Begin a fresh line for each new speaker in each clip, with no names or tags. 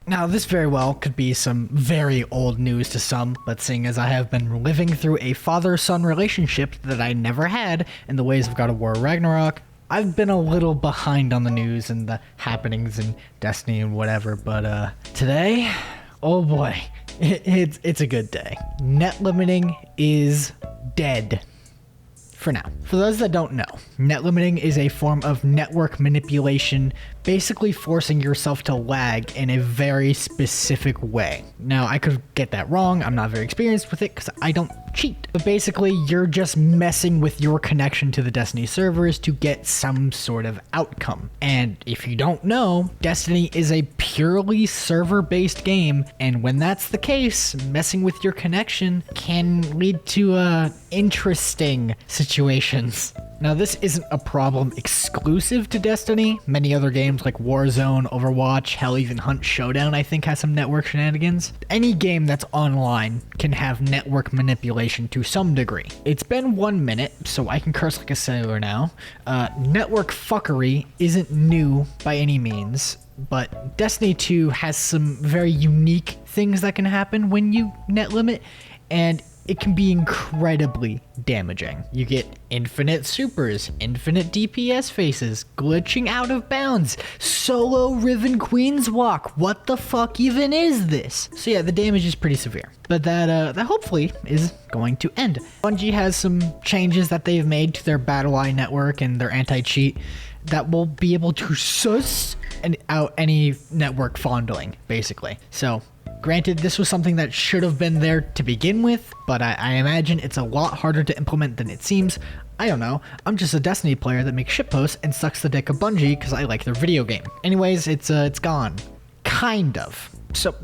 Now, this very well could be some very old news to some, but seeing as I have been living through a father-son relationship that I never had in the ways of God of War Ragnarok, I've been a little behind on the news and the happenings in Destiny and whatever, but today, oh boy, it's a good day. NetLimiting is dead. For now. For those that don't know, NetLimiting is a form of network manipulation, basically forcing yourself to lag in a very specific way. Now, I could get that wrong. I'm not very experienced with it because I don't cheat. But basically, you're just messing with your connection to the Destiny servers to get some sort of outcome. And if you don't know, Destiny is a purely server-based game, and when that's the case, messing with your connection can lead to interesting situations. Now, this isn't a problem exclusive to Destiny. Many other games like Warzone, Overwatch, hell, even Hunt Showdown, I think, has some network shenanigans. Any game that's online can have network manipulation to some degree. It's been 1 minute, so I can curse like a sailor now. Network fuckery isn't new by any means, but Destiny 2 has some very unique things that can happen when you net limit, and it can be incredibly damaging. You get infinite supers, infinite DPS faces, glitching out of bounds, solo Riven Queen's Walk. What the fuck even is this? So yeah, the damage is pretty severe, but that hopefully is going to end. Bungie has some changes that they've made to their BattlEye network and their anti-cheat that will be able to suss out any network fondling, basically. So granted, this was something that should have been there to begin with, but I imagine it's a lot harder to implement than it seems. I don't know. I'm just a Destiny player that makes shitposts and sucks the dick of Bungie because I like their video game. Anyways, it's gone. Kind of. So,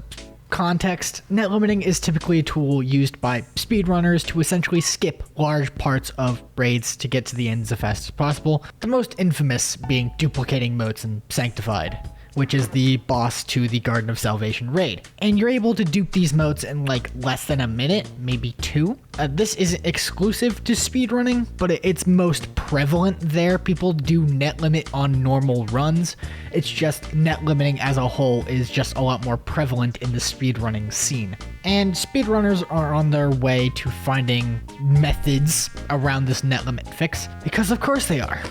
context, NetLimiting is typically a tool used by speedrunners to essentially skip large parts of raids to get to the ends as fast as possible. The most infamous being duplicating moats in Sanctified, which is the boss to the Garden of Salvation raid. And you're able to dupe these moats in like less than a minute, maybe 2. This isn't exclusive to speedrunning, but it's most prevalent there. People do net limit on normal runs. It's just net limiting as a whole is just a lot more prevalent in the speedrunning scene. And speedrunners are on their way to finding methods around this net limit fix, because of course they are.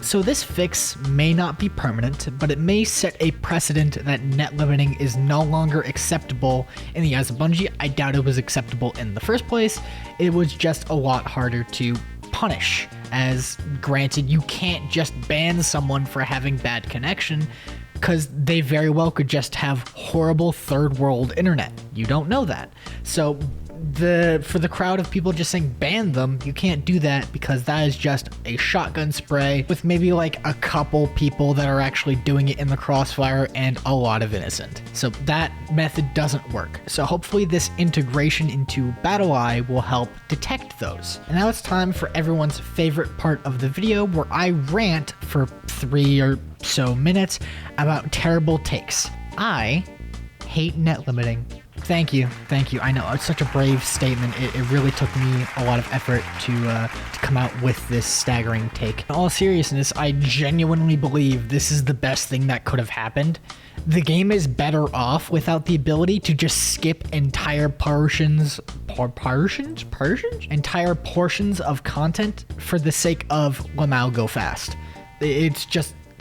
So this fix may not be permanent, but it may set a precedent that net limiting is no longer acceptable in the eyes of Bungie. I doubt it was acceptable in the first place. It was just a lot harder to punish, as granted, you can't just ban someone for having bad connection, because they very well could just have horrible third world internet. You don't know that. So for the crowd of people just saying ban them, you can't do that because that is just a shotgun spray with maybe like a couple people that are actually doing it in the crossfire and a lot of innocent. So that method doesn't work. So hopefully this integration into BattlEye will help detect those. And now it's time for everyone's favorite part of the video, where I rant for 3 or so minutes about terrible takes. I hate net limiting. Thank you. I know, it's such a brave statement. It really took me a lot of effort to come out with this staggering take. In all seriousness, I genuinely believe this is the best thing that could have happened. The game is better off without the ability to just skip entire entire portions of content for the sake of Lamau go fast.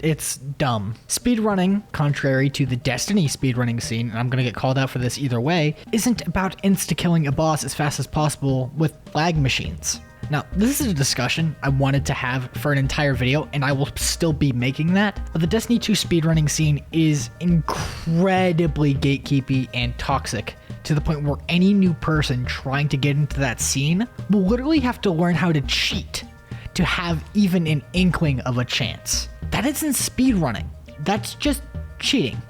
It's dumb. Speedrunning, contrary to the Destiny speedrunning scene, and I'm gonna get called out for this either way, isn't about insta-killing a boss as fast as possible with lag machines. Now, this is a discussion I wanted to have for an entire video, and I will still be making that, but the Destiny 2 speedrunning scene is incredibly gatekeepy and toxic, to the point where any new person trying to get into that scene will literally have to learn how to cheat to have even an inkling of a chance. That isn't speedrunning. That's just cheating.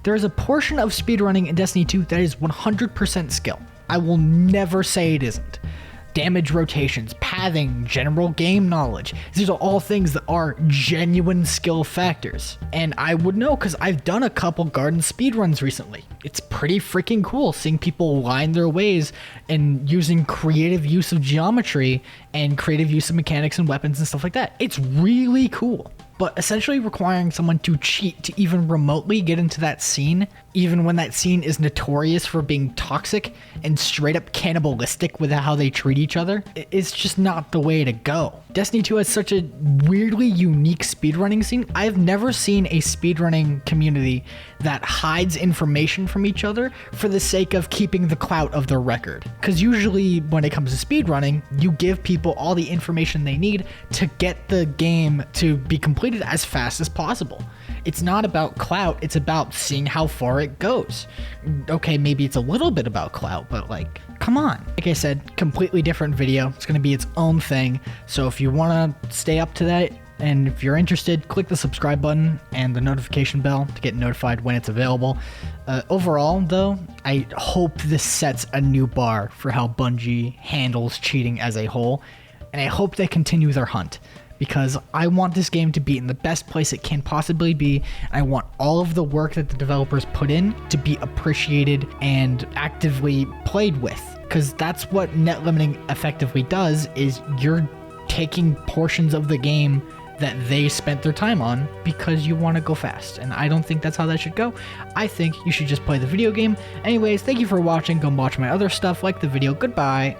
There is a portion of speedrunning in Destiny 2 that is 100% skill. I will never say it isn't. Damage rotations, pathing, general game knowledge. These are all things that are genuine skill factors. And I would know because I've done a couple garden speedruns recently. It's pretty freaking cool seeing people line their ways and using creative use of geometry and creative use of mechanics and weapons and stuff like that. It's really cool. but essentially requiring someone to cheat to even remotely get into that scene, even when that scene is notorious for being toxic and straight up cannibalistic with how they treat each other, is just not the way to go. Destiny 2 has such a weirdly unique speedrunning scene. I've never seen a speedrunning community that hides information from each other for the sake of keeping the clout of their record. Because usually when it comes to speedrunning, you give people all the information they need to get the game to be completed as fast as possible. It's not about clout, it's about seeing how far it goes. Okay, maybe it's a little bit about clout, but like, come on. Like I said, completely different video. It's going to be its own thing. So if you want to stay up to that, and if you're interested, click the subscribe button and the notification bell to get notified when it's available. Overall, though, I hope this sets a new bar for how Bungie handles cheating as a whole, and I hope they continue their hunt, because I want this game to be in the best place it can possibly be. I want all of the work that the developers put in to be appreciated and actively played with, because that's what NetLimiting effectively does, is you're taking portions of the game that they spent their time on because you want to go fast, and I don't think that's how that should go. I think you should just play the video game. Anyways, thank you for watching. Go watch my other stuff, like the video. Goodbye.